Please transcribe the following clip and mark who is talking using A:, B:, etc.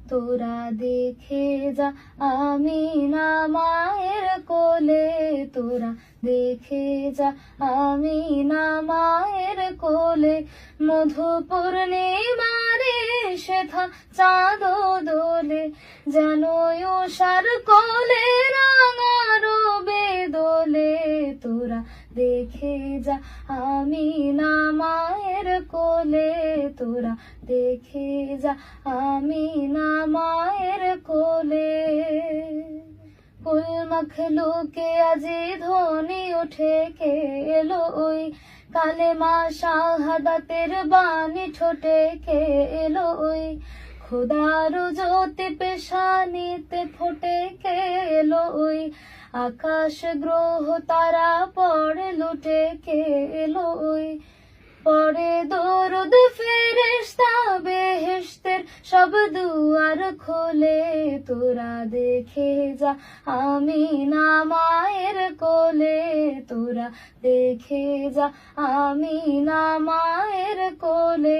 A: তোরা দেখে যা আমিনা মায়ের কোলে, তোরা দেখে যা আমিনা মায়ের কোলে। মধু পূর্ণিমারে সেথা চাঁদ দোলে, যেন উষার কোলে রাঙা রবে দোলে। তোরা দেখে যা আমিনা মায়ের কোলে, তোরা দেখে যা আমিনা মায়ের কোলে। কুল মখলুকে আজি ধ্বনি উঠে কে এলো ওই, কালেমা শাহাদাতের বাণী ঠোঁটে কে এলো ওই। খোদার জ্যোতি পেশানিতে ফোটে কে এলো ওই, আকাশ গ্রহ তারা পড়ে লুটে কে এলো ওই। পরে দরুদ ফেরেশতা বেহেশতের সব দুয়ার খোলে, তোরা দেখে যা আমিনা মায়ের কোলে, তোরা দেখে যা আমিনা মায়ের কোলে।